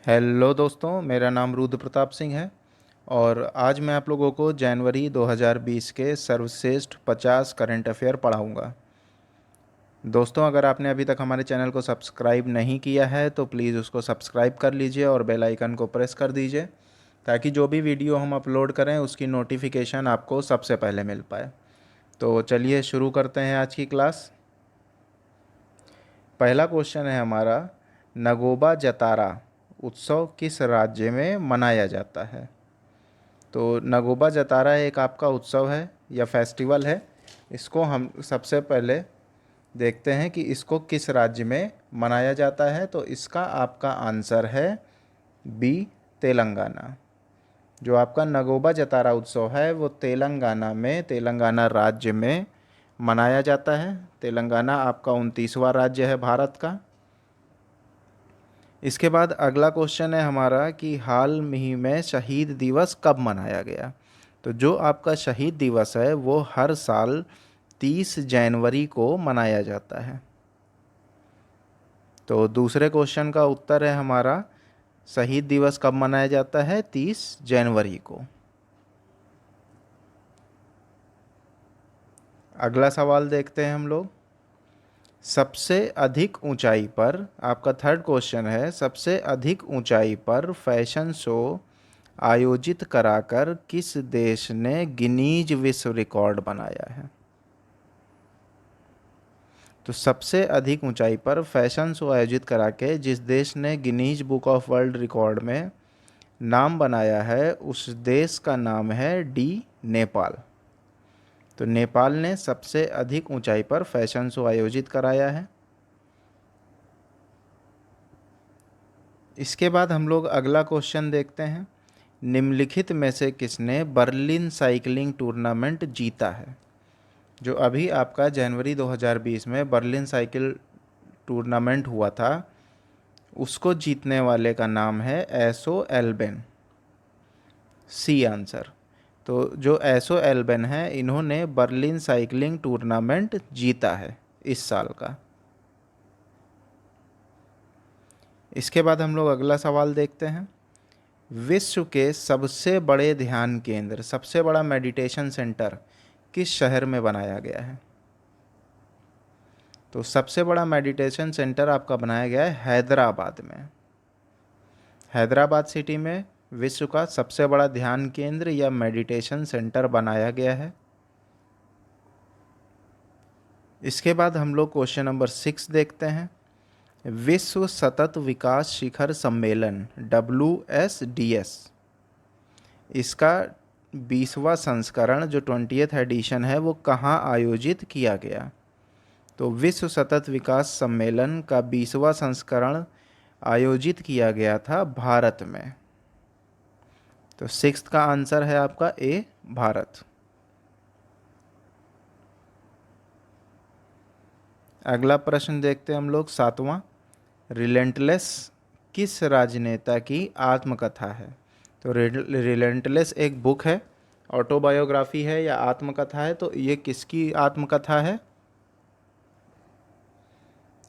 Hello दोस्तों, मेरा नाम रुद्र प्रताप सिंह है और आज मैं आप लोगों को जनवरी 2020 के सर्वश्रेष्ठ 50 करंट अफेयर पढ़ाऊंगा। दोस्तों, अगर आपने अभी तक हमारे चैनल को सब्सक्राइब नहीं किया है तो प्लीज़ उसको सब्सक्राइब कर लीजिए और बेल आइकन को प्रेस कर दीजिए ताकि जो भी वीडियो हम अपलोड करें उसकी नोटिफिकेशन आपको सबसे पहले मिल पाए। तो चलिए शुरू करते हैं आज की क्लास। पहला क्वेश्चन है हमारा, नगोबा जतारा उत्सव किस राज्य में मनाया जाता है? तो नगोबा जतारा एक आपका उत्सव है या फेस्टिवल है। इसको हम सबसे पहले देखते हैं कि इसको किस राज्य में मनाया जाता है। तो इसका आपका आंसर है बी, तेलंगाना। जो आपका नगोबा जतारा उत्सव है वो तेलंगाना राज्य में मनाया जाता है। तेलंगाना आपका 29वां राज्य है भारत का। इसके बाद अगला क्वेश्चन है हमारा कि हाल ही में शहीद दिवस कब मनाया गया? तो जो आपका शहीद दिवस है वो हर साल 30 जनवरी को मनाया जाता है। तो दूसरे क्वेश्चन का उत्तर है हमारा, शहीद दिवस कब मनाया जाता है? 30 जनवरी को। अगला सवाल देखते हैं हम लोग। सबसे अधिक ऊंचाई पर, आपका थर्ड क्वेश्चन है, सबसे अधिक ऊंचाई पर फैशन शो आयोजित कराकर किस देश ने गिनीज विश्व रिकॉर्ड बनाया है? तो सबसे अधिक ऊंचाई पर फैशन शो आयोजित करा के जिस देश ने Guinness book of world record में नाम बनाया है उस देश का नाम है डी, नेपाल। तो नेपाल ने सबसे अधिक ऊंचाई पर फैशन शो आयोजित कराया है। इसके बाद हम लोग अगला क्वेश्चन देखते हैं, निम्नलिखित में से किसने बर्लिन साइकिलिंग टूर्नामेंट जीता है? जो अभी आपका जनवरी 2020 में बर्लिन साइकिल टूर्नामेंट हुआ था उसको जीतने वाले का नाम है एसो एल्बेन। C answer. तो जो एसो एल्बेन है इन्होंने बर्लिन साइकिलिंग टूर्नामेंट जीता है इस साल का। इसके बाद हम लोग अगला सवाल देखते हैं, विश्व के सबसे बड़े ध्यान केंद्र, सबसे बड़ा मेडिटेशन सेंटर किस शहर में बनाया गया है? तो सबसे बड़ा मेडिटेशन सेंटर आपका बनाया गया है हैदराबाद में। हैदराबाद सिटी में विश्व का सबसे बड़ा ध्यान केंद्र या मेडिटेशन सेंटर बनाया गया है। इसके बाद हम लोग क्वेश्चन नंबर 6 देखते हैं, विश्व सतत विकास शिखर सम्मेलन WSDS, इसका 20वां संस्करण जो 20th एडिशन है वो कहाँ आयोजित किया गया? तो विश्व सतत विकास सम्मेलन का 20वां संस्करण आयोजित किया गया था भारत में। तो सिक्स्थ का आंसर है आपका ए, भारत। अगला प्रश्न देखते हैं हम लोग 7वां, रिलेंटलेस किस राजनेता की आत्मकथा है? तो रिलेंटलेस एक बुक है, ऑटोबायोग्राफी है या आत्मकथा है? तो ये किसकी आत्मकथा है?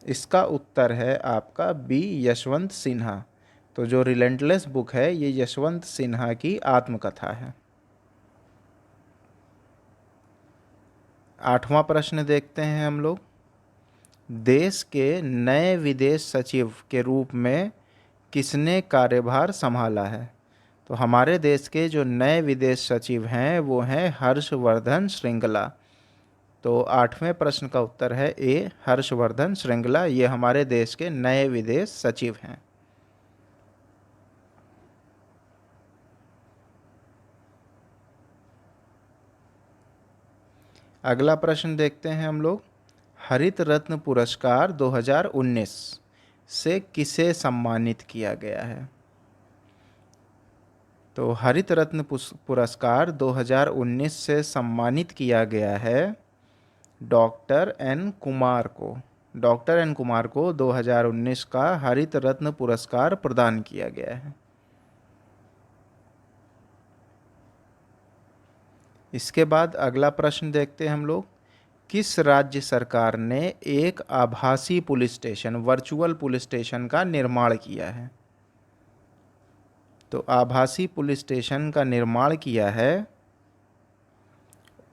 इसका उत्तर है आपका बी, यशवंत सिन्हा। तो जो रिलेंटलेस बुक है ये यशवंत सिन्हा की आत्मकथा है। 8वां प्रश्न देखते हैं हम लोग, देश के नए विदेश सचिव के रूप में किसने कार्यभार संभाला है? तो हमारे देश के जो नए विदेश सचिव हैं वो हैं हर्षवर्धन श्रृंगला। तो 8वें प्रश्न का उत्तर है ए, हर्षवर्धन श्रृंगला, ये हमारे देश के नए विदेश सचिव हैं। अगला प्रश्न देखते हैं हम लोग, हरित रत्न पुरस्कार 2019 से किसे सम्मानित किया गया है? तो हरित रत्न पुरस्कार 2019 से सम्मानित किया गया है डॉक्टर एन कुमार को। डॉक्टर एन कुमार को 2019 का हरित रत्न पुरस्कार प्रदान किया गया है। इसके बाद अगला प्रश्न देखते हैं हम लोग, किस राज्य सरकार ने एक आभासी police station, virtual police station का निर्माण किया है? तो आभासी पुलिस स्टेशन का निर्माण किया है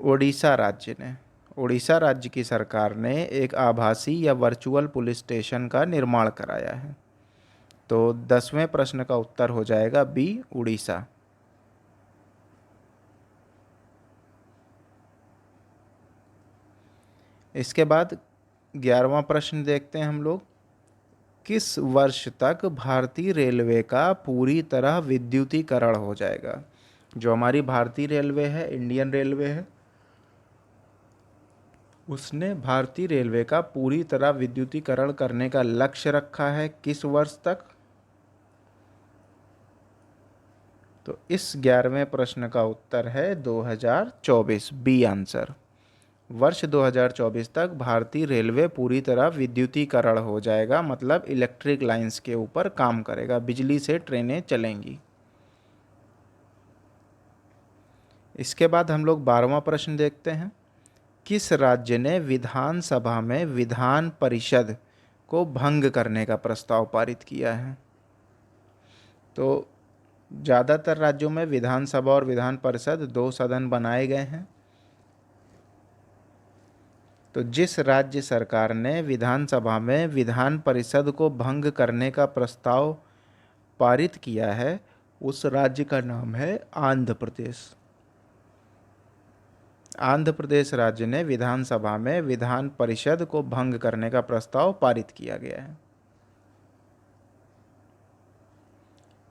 ओडिशा राज्य ने। ओडिशा राज्य की सरकार ने एक आभासी या वर्चुअल पुलिस स्टेशन का निर्माण कराया है। तो 10वें प्रश्न का उत्तर हो जाएगा बी, उड़ीसा। इसके बाद 11वां प्रश्न देखते हैं हम लोग। किस वर्ष तक भारतीय रेलवे का पूरी तरह विद्युतीकरण हो जाएगा? जो हमारी भारतीय रेलवे है, इंडियन रेलवे है, उसने भारतीय रेलवे का पूरी तरह विद्युतीकरण करने का लक्ष्य रखा है किस वर्ष तक? तो इस 11वें प्रश्न का उत्तर है 2024, बी आंसर। वर्ष 2024 तक भारतीय रेलवे पूरी तरह विद्युतीकरण हो जाएगा, मतलब इलेक्ट्रिक लाइंस के ऊपर काम करेगा, बिजली से ट्रेनें चलेंगी। इसके बाद हम लोग 12वां प्रश्न देखते हैं। किस राज्य ने विधानसभा में विधान परिषद को भंग करने का प्रस्ताव पारित किया है? तो ज़्यादातर राज्यों में विधानसभा और विधान परिषद 2 सदन बनाए गए हैं। तो जिस राज्य सरकार ने विधानसभा में विधान परिषद को भंग करने का प्रस्ताव पारित किया है, उस राज्य का नाम है आंध्र प्रदेश। आंध्र प्रदेश राज्य ने विधानसभा में विधान परिषद को भंग करने का प्रस्ताव पारित किया गया है।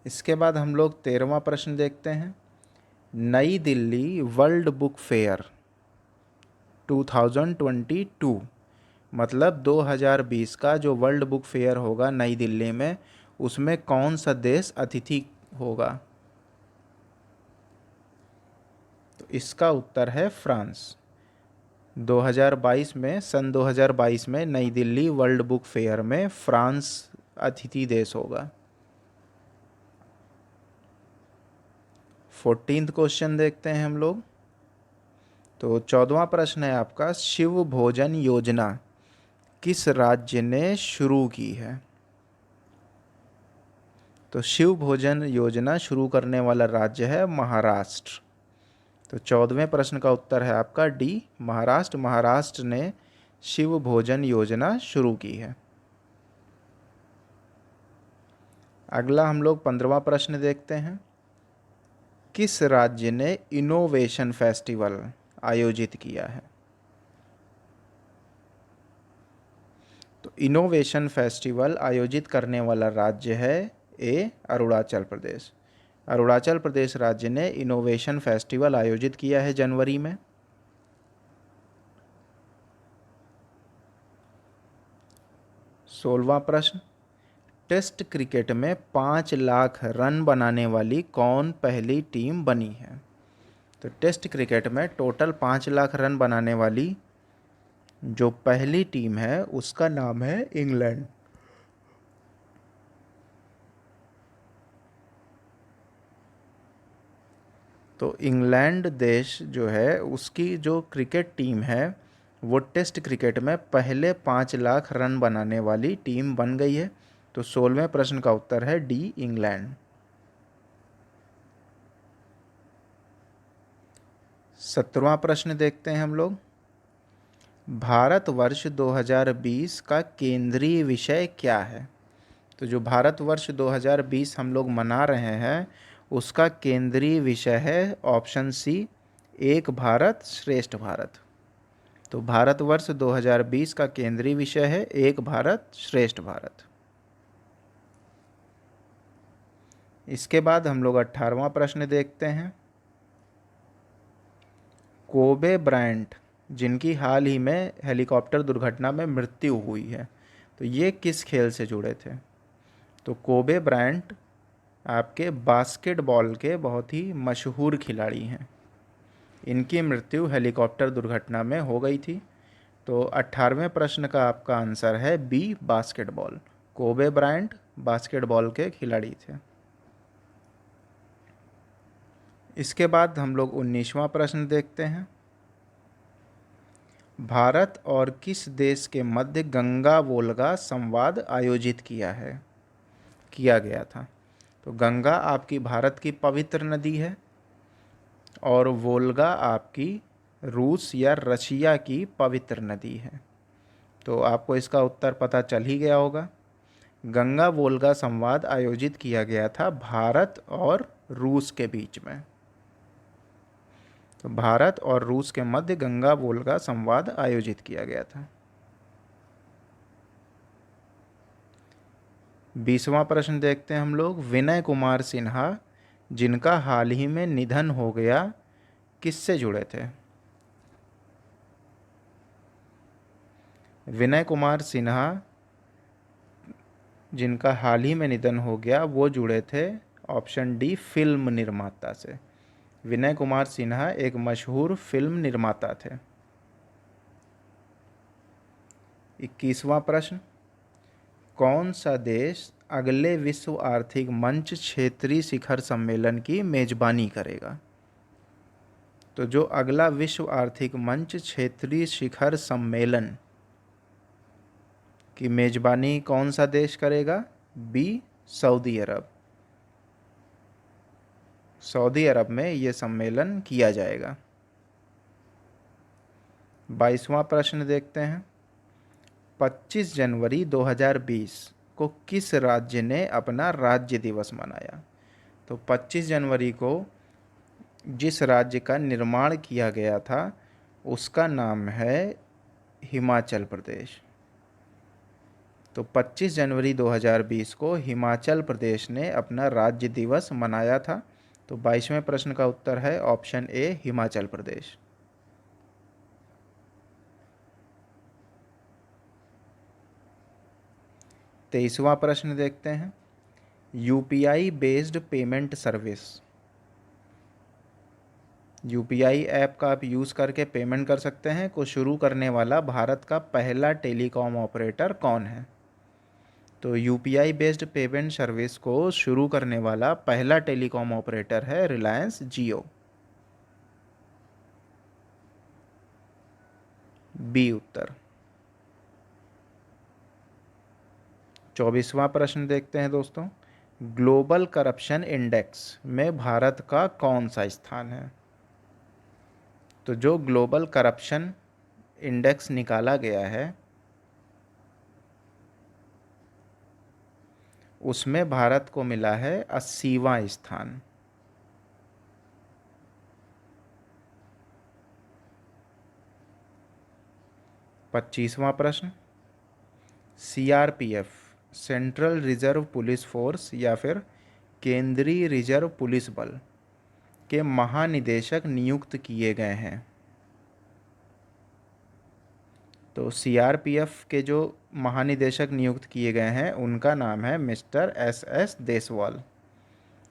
इसके बाद हम लोग 13वां प्रश्न देखते हैं। नई दिल्ली वर्ल्ड बुक फेयर 2022, मतलब 2020 का जो वर्ल्ड बुक फेयर होगा नई दिल्ली में, उसमें कौन सा देश अतिथि होगा? तो इसका उत्तर है फ्रांस। 2022 में, सन 2022 में नई दिल्ली वर्ल्ड बुक फेयर में फ्रांस अतिथि देश होगा। 14th क्वेश्चन देखते हैं हम लोग। तो 14वां प्रश्न है आपका, शिव भोजन योजना किस राज्य ने शुरू की है? तो शिव भोजन योजना शुरू करने वाला राज्य है महाराष्ट्र। तो 14वें प्रश्न का उत्तर है आपका डी, महाराष्ट्र। महाराष्ट्र ने शिव भोजन योजना शुरू की है। अगला हम लोग 15वां प्रश्न देखते हैं। किस राज्य ने इनोवेशन फेस्टिवल आयोजित किया है? तो इनोवेशन फेस्टिवल आयोजित करने वाला राज्य है ए, अरुणाचल प्रदेश। अरुणाचल प्रदेश राज्य ने इनोवेशन फेस्टिवल आयोजित किया है जनवरी में। 16वां प्रश्न, टेस्ट क्रिकेट में 5 लाख रन बनाने वाली कौन पहली टीम बनी है? तो टेस्ट क्रिकेट में टोटल 5 लाख रन बनाने वाली जो पहली टीम है उसका नाम है इंग्लैंड। तो इंग्लैंड देश जो है उसकी जो क्रिकेट टीम है वो टेस्ट क्रिकेट में पहले 5 लाख रन बनाने वाली टीम बन गई है। तो 16वें प्रश्न का उत्तर है डी, इंग्लैंड। 17वां प्रश्न देखते हैं हम लोग। भारतवर्ष 2020 का केंद्रीय विषय क्या है? तो जो भारतवर्ष 2020 हम लोग मना रहे हैं उसका केंद्रीय विषय है ऑप्शन सी, एक भारत श्रेष्ठ भारत। तो भारतवर्ष 2020 का केंद्रीय विषय है एक भारत श्रेष्ठ भारत। इसके बाद हम लोग 18वां प्रश्न देखते हैं। कोबे ब्रायंट जिनकी हाल ही में हेलीकॉप्टर दुर्घटना में मृत्यु हुई है, तो ये किस खेल से जुड़े थे? तो कोबे ब्रायंट आपके बास्केटबॉल के बहुत ही मशहूर खिलाड़ी हैं। इनकी मृत्यु हेलीकॉप्टर दुर्घटना में हो गई थी। तो 18वें प्रश्न का आपका आंसर है B, basketball. Kobe Bryant basketball के खिलाड़ी थे। इसके बाद हम लोग 19वां प्रश्न देखते हैं। भारत और किस देश के मध्य गंगा वोल्गा संवाद आयोजित किया गया था? तो गंगा आपकी भारत की पवित्र नदी है और वोल्गा आपकी रूस या रशिया की पवित्र नदी है। तो आपको इसका उत्तर पता चल ही गया होगा। गंगा वोल्गा संवाद आयोजित किया गया था भारत और रूस के बीच में। तो भारत और रूस के मध्य गंगा वोल्गा संवाद आयोजित किया गया था। 20वां प्रश्न देखते हैं हम लोग। विनय कुमार सिन्हा जिनका हाल ही में निधन हो गया, किससे जुड़े थे? विनय कुमार सिन्हा जिनका हाल ही में निधन हो गया, वो जुड़े थे ऑप्शन डी फिल्म निर्माता से। विनय कुमार सिन्हा एक मशहूर फिल्म निर्माता थे। 21वां प्रश्न। कौन सा देश अगले विश्व आर्थिक मंच क्षेत्रीय शिखर सम्मेलन की मेजबानी करेगा? तो जो अगला विश्व आर्थिक मंच क्षेत्रीय शिखर सम्मेलन की मेजबानी कौन सा देश करेगा? बी सऊदी अरब। सऊदी अरब में ये सम्मेलन किया जाएगा। 22वां प्रश्न देखते हैं। 25 जनवरी 2020 को किस राज्य ने अपना राज्य दिवस मनाया? तो 25 जनवरी को जिस राज्य का निर्माण किया गया था उसका नाम है हिमाचल प्रदेश। तो 25 जनवरी 2020 को हिमाचल प्रदेश ने अपना राज्य दिवस मनाया था। तो 22वें प्रश्न का उत्तर है ऑप्शन ए हिमाचल प्रदेश। तेईसवां प्रश्न देखते हैं। UPI based payment service, UPI app का आप यूज़ करके पेमेंट कर सकते हैं, को शुरू करने वाला भारत का पहला टेलीकॉम ऑपरेटर कौन है? तो यूपीआई बेस्ड पेमेंट सर्विस को शुरू करने वाला पहला टेलीकॉम ऑपरेटर है रिलायंस जियो। बी उत्तर। 24वां प्रश्न देखते हैं दोस्तों। ग्लोबल करप्शन इंडेक्स में भारत का कौन सा स्थान है? तो जो ग्लोबल करप्शन इंडेक्स निकाला गया है उसमें भारत को मिला है 80वां स्थान। पच्चीसवां प्रश्न। CRPF central reserve police force या फिर केंद्रीय रिजर्व पुलिस बल के महानिदेशक नियुक्त किए गए हैं। तो सीआरपीएफ के जो महानिदेशक नियुक्त किए गए हैं उनका नाम है मिस्टर एस देसवाल।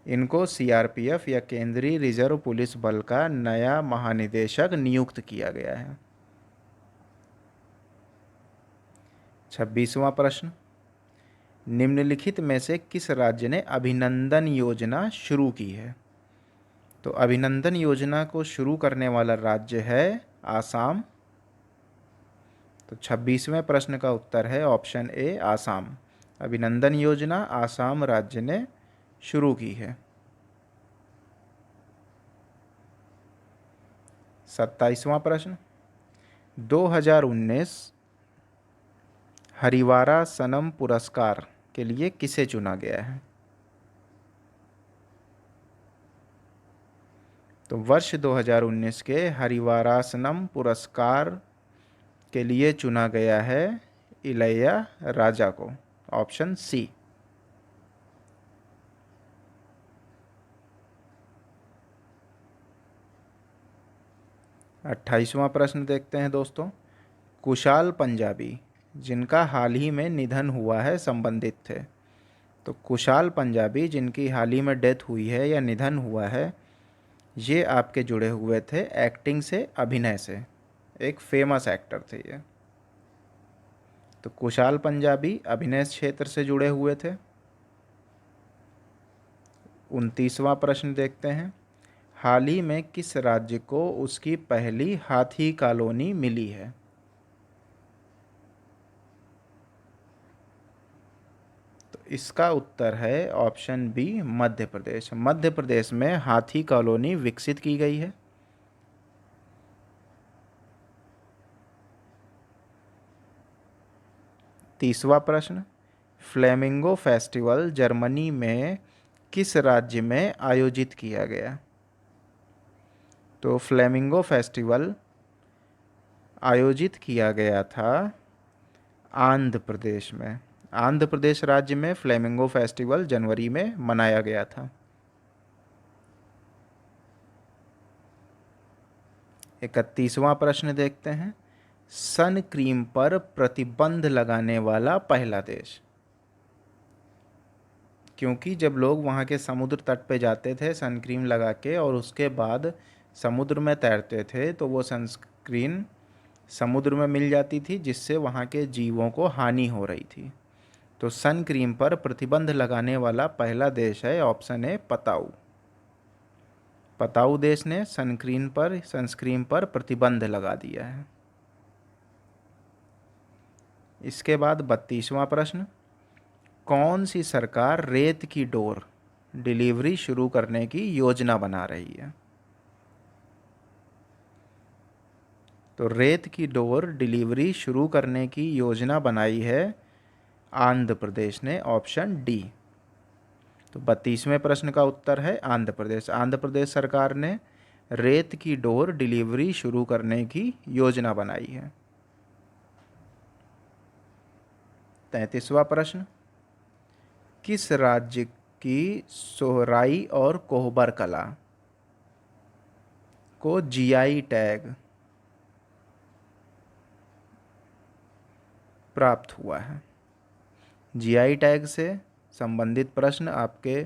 इनको सीआरपीएफ या केंद्रीय रिजर्व पुलिस बल का नया महानिदेशक नियुक्त किया गया है। 26वां प्रश्न। निम्नलिखित में से किस राज्य ने अभिनंदन योजना शुरू की है? तो अभिनंदन योजना को शुरू करने वाला राज्य है आसाम। तो 26वें प्रश्न का उत्तर है ऑप्शन ए आसाम। अभिनंदन योजना आसाम राज्य ने शुरू की है। 27वां प्रश्न। 2019 हरिवारा सनम पुरस्कार के लिए किसे चुना गया है? तो वर्ष 2019 के हरिवारासनम पुरस्कार के लिए चुना गया है इलैया राजा को, ऑप्शन सी। अट्ठाईसवां प्रश्न देखते हैं दोस्तों। कुशाल पंजाबी जिनका हाल ही में निधन हुआ है संबंधित थे। तो कुशाल पंजाबी जिनकी हाल ही में डेथ हुई है या निधन हुआ है, ये आपके जुड़े हुए थे एक्टिंग से, अभिनय से। एक फेमस एक्टर थे ये। तो कुशाल पंजाबी अभिनय क्षेत्र से जुड़े हुए थे। 29वां प्रश्न देखते हैं। हाल ही में किस राज्य को उसकी पहली हाथी कॉलोनी मिली है? तो इसका उत्तर है ऑप्शन बी, मध्य प्रदेश। मध्य प्रदेश में हाथी कॉलोनी विकसित की गई है। तीसवा प्रश्न, फ्लेमिंगो फेस्टिवल जर्मनी में किस राज्य में आयोजित किया गया? तो फ्लेमिंगो फेस्टिवल आयोजित किया गया था आंध्र प्रदेश में। आंध्र प्रदेश राज्य में फ्लेमिंगो फेस्टिवल जनवरी में मनाया गया था। 31वां प्रश्न देखते हैं। सन क्रीम पर प्रतिबंध लगाने वाला पहला देश। क्योंकि जब लोग वहाँ के समुद्र तट पे जाते थे सन क्रीम लगा के और उसके बाद समुद्र में तैरते थे तो वो सनस्क्रीन समुद्र में मिल जाती थी, जिससे वहाँ के जीवों को हानि हो रही थी। तो सन क्रीम पर प्रतिबंध लगाने वाला पहला देश है ऑप्शन ए, पताऊ। पताऊ देश ने सनस्क्रीन पर प्रतिबंध लगा दिया है। इसके बाद 32वां प्रश्न, कौन सी सरकार रेत की डोर डिलीवरी शुरू करने की योजना बना रही है? तो रेत की डोर डिलीवरी शुरू करने की योजना बनाई है आंध्र प्रदेश ने, ऑप्शन डी। तो 32वें प्रश्न का उत्तर है आंध्र प्रदेश। आंध्र प्रदेश सरकार ने रेत की डोर डिलीवरी शुरू करने की योजना बनाई है। 33वां प्रश्न, किस राज्य की सोहराई और कोहबर कला को जीआई टैग प्राप्त हुआ है? जीआई टैग से संबंधित प्रश्न आपके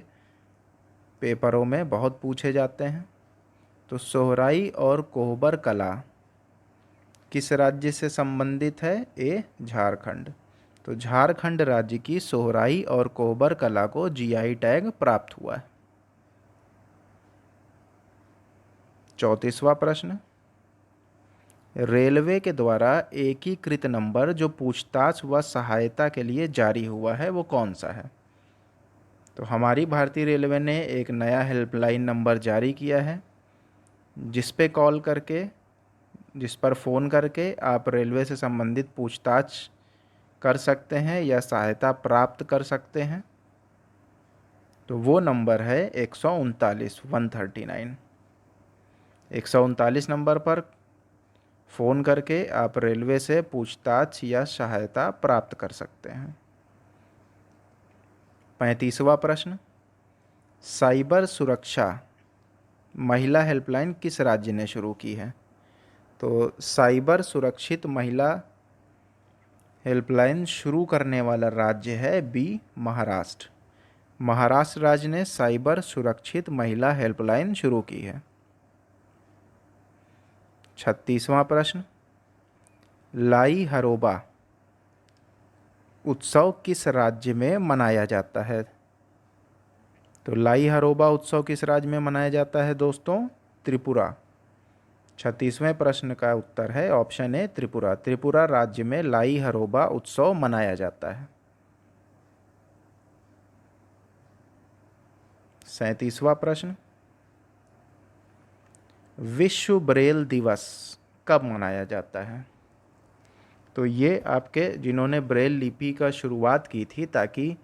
पेपरों में बहुत पूछे जाते हैं। तो सोहराई और कोहबर कला किस राज्य से संबंधित है? ए, झारखंड। तो झारखंड राज्य की सोहराई और कोहबर कला को जीआई टैग प्राप्त हुआ है। 34वां प्रश्न, रेलवे के द्वारा एकीकृत नंबर जो पूछताछ व सहायता के लिए जारी हुआ है वो कौन सा है? तो हमारी भारतीय रेलवे ने एक नया हेल्पलाइन नंबर जारी किया है, जिस पर फ़ोन करके आप रेलवे से संबंधित पूछताछ कर सकते हैं या सहायता प्राप्त कर सकते हैं। तो वो नंबर है 139 139। 139 नंबर पर फ़ोन करके आप रेलवे से पूछताछ या सहायता प्राप्त कर सकते हैं। 35वां प्रश्न, साइबर सुरक्षा महिला हेल्पलाइन किस राज्य ने शुरू की है? तो साइबर सुरक्षित महिला हेल्पलाइन शुरू करने वाला राज्य है बी, महाराष्ट्र। महाराष्ट्र राज्य ने साइबर सुरक्षित महिला हेल्पलाइन शुरू की है। 36वां प्रश्न, लाई हरोबा उत्सव किस राज्य में मनाया जाता है? तो लाई हरोबा उत्सव किस राज्य में मनाया जाता है दोस्तों? त्रिपुरा। 36वें प्रश्न का उत्तर है ऑप्शन ए, त्रिपुरा। त्रिपुरा राज्य में लाई हरोबा उत्सव मनाया जाता है। 37वां प्रश्न, विश्व ब्रेल दिवस कब मनाया जाता है? तो ये आपके जिन्होंने ब्रेल लिपि का शुरुआत की थी ताकि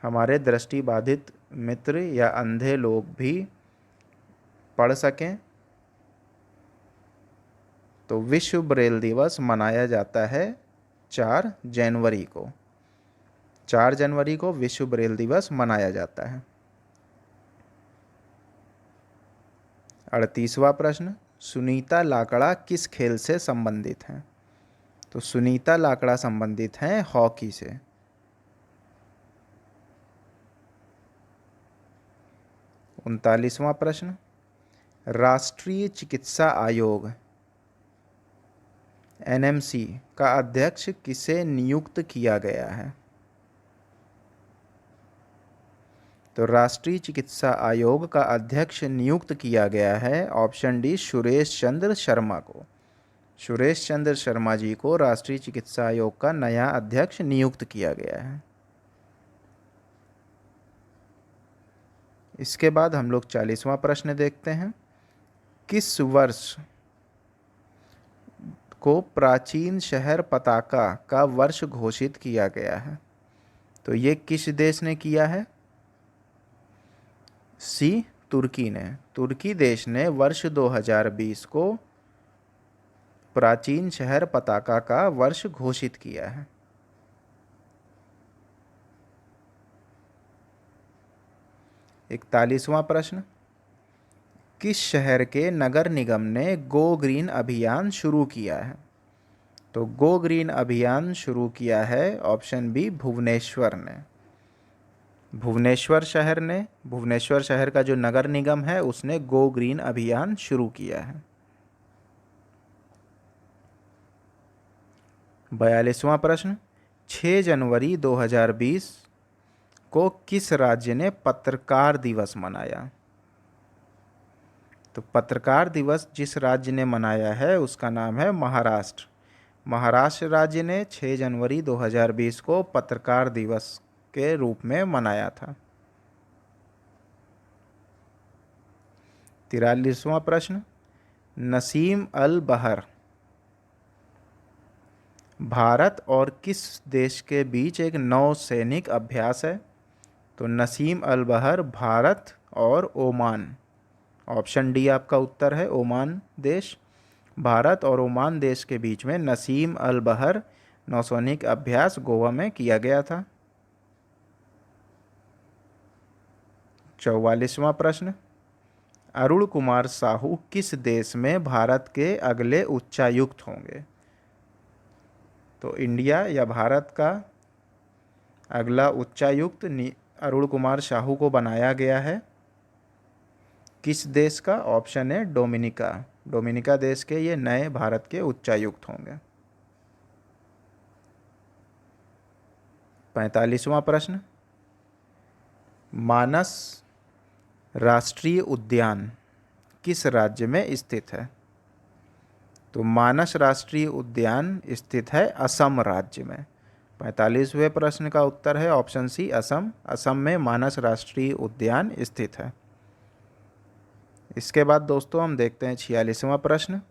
हमारे दृष्टिबाधित मित्र या अंधे लोग भी पढ़ सकें, तो विश्व ब्रेल दिवस मनाया जाता है 4 जनवरी को। 4 जनवरी को विश्व ब्रेल दिवस मनाया जाता है। 38वां प्रश्न, सुनीता लाकड़ा किस खेल से संबंधित हैं? तो सुनीता लाकड़ा संबंधित हैं हॉकी से। 39वां प्रश्न, राष्ट्रीय चिकित्सा आयोग एनएमसी का अध्यक्ष किसे नियुक्त किया गया है? तो राष्ट्रीय चिकित्सा आयोग का अध्यक्ष नियुक्त किया गया है ऑप्शन डी, सुरेश चंद्र शर्मा को। सुरेश चंद्र शर्मा जी को राष्ट्रीय चिकित्सा आयोग का नया अध्यक्ष नियुक्त किया गया है। इसके बाद हम लोग 40वां प्रश्न देखते हैं। किस वर्ष को प्राचीन शहर पताका का वर्ष घोषित किया गया है? तो ये किस देश ने किया है? सी, तुर्की ने। तुर्की देश ने वर्ष 2020 को प्राचीन शहर पताका का वर्ष घोषित किया है। इकतालीसवां प्रश्न। किस शहर के नगर निगम ने गो ग्रीन अभियान शुरू किया है? तो गो ग्रीन अभियान शुरू किया है ऑप्शन बी, भुवनेश्वर ने। भुवनेश्वर शहर का जो नगर निगम है उसने गो ग्रीन अभियान शुरू किया है। 42वां प्रश्न। 6 जनवरी 2020 को किस राज्य ने पत्रकार दिवस मनाया? तो पत्रकार दिवस जिस राज्य ने मनाया है उसका नाम है महाराष्ट्र। महाराष्ट्र राज्य ने 6 जनवरी 2020 को पत्रकार दिवस के रूप में मनाया था। 43वां प्रश्न। नसीम अल बहर भारत और किस देश के बीच एक नौसैनिक अभ्यास है? तो नसीम अल बहर भारत और ओमान। ऑप्शन डी आपका उत्तर है, ओमान देश। भारत और ओमान देश के बीच में नसीम अल बहर नौसैनिक अभ्यास गोवा में किया गया था। 44वां प्रश्न। अरुण कुमार साहू किस देश में भारत के अगले उच्चायुक्त होंगे? तो इंडिया या भारत का अगला उच्चायुक्त अरुण कुमार साहू को बनाया गया है। किस देश का? ऑप्शन है डोमिनिका। डोमिनिका देश के ये नए भारत के उच्चायुक्त होंगे। 45वां प्रश्न। मानस राष्ट्रीय उद्यान किस राज्य में स्थित है? तो मानस राष्ट्रीय उद्यान स्थित है असम राज्य में। 45वें प्रश्न का उत्तर है ऑप्शन सी, असम। असम में मानस राष्ट्रीय उद्यान स्थित है। इसके बाद दोस्तों हम देखते हैं 46वां प्रश्न।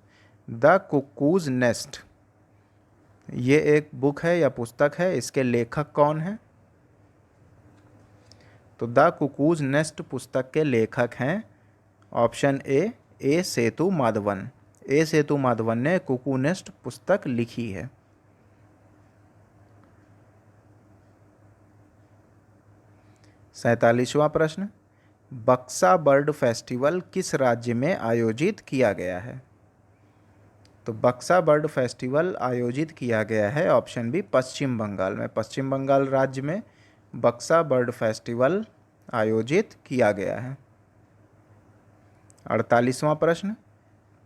द कुकूज नेस्ट, ये एक बुक है या पुस्तक है, इसके लेखक कौन है? तो द कुकूज नेस्ट पुस्तक के लेखक हैं ऑप्शन ए सेतु माधवन। ए सेतु माधवन ने कुकू नेस्ट पुस्तक लिखी है। 47वां प्रश्न। बक्सा बर्ड फेस्टिवल किस राज्य में आयोजित किया गया है? तो बक्सा बर्ड फेस्टिवल आयोजित किया गया है ऑप्शन बी, पश्चिम बंगाल में। पश्चिम बंगाल राज्य में बक्सा बर्ड फेस्टिवल आयोजित किया गया है। 48वां प्रश्न।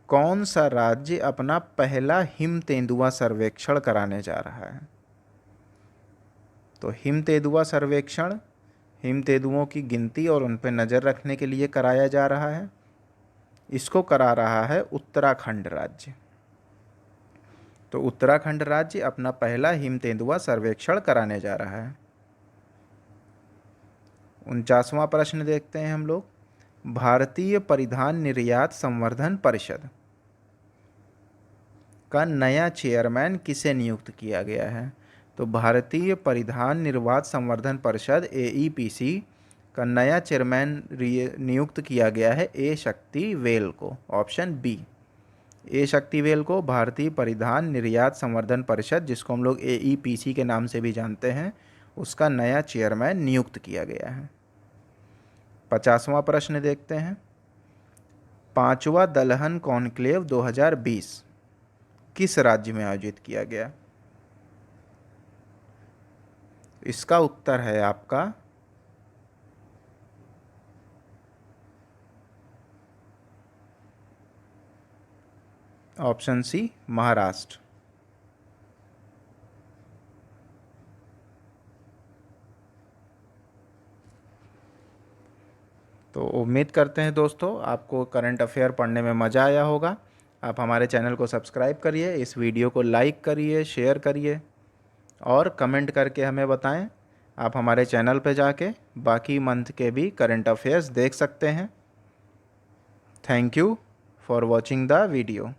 कौन सा राज्य अपना पहला हिम तेंदुआ सर्वेक्षण कराने जा रहा है? तो हिम तेंदुआ सर्वेक्षण हिम तेंदुओं की गिनती और उन पर नज़र रखने के लिए कराया जा रहा है। इसको करा रहा है उत्तराखंड राज्य। तो उत्तराखंड राज्य अपना पहला हिम तेंदुआ सर्वेक्षण कराने जा रहा है। 49वां प्रश्न देखते हैं हम लोग। भारतीय परिधान निर्यात संवर्धन परिषद का नया चेयरमैन किसे नियुक्त किया गया है? तो भारतीय परिधान निर्यात संवर्धन परिषद AEPC का नया चेयरमैन नियुक्त किया गया है ए शक्ति वेल को। ऑप्शन बी, ए शक्ति वेल को भारतीय परिधान निर्यात संवर्धन परिषद, जिसको हम लोग AEPC के नाम से भी जानते हैं, उसका नया चेयरमैन नियुक्त किया गया है। 50वां प्रश्न देखते हैं। 5वां दलहन कॉन्क्लेव 2020 किस राज्य में आयोजित किया गया? इसका उत्तर है आपका ऑप्शन सी, महाराष्ट्र। तो उम्मीद करते हैं दोस्तों आपको करंट अफेयर पढ़ने में मज़ा आया होगा। आप हमारे चैनल को सब्सक्राइब करिए, इस वीडियो को लाइक करिए, शेयर करिए और कमेंट करके हमें बताएं आप हमारे चैनल पे जाके बाकी मंथ के भी करंट अफेयर्स देख सकते हैं। Thank you for watching the video.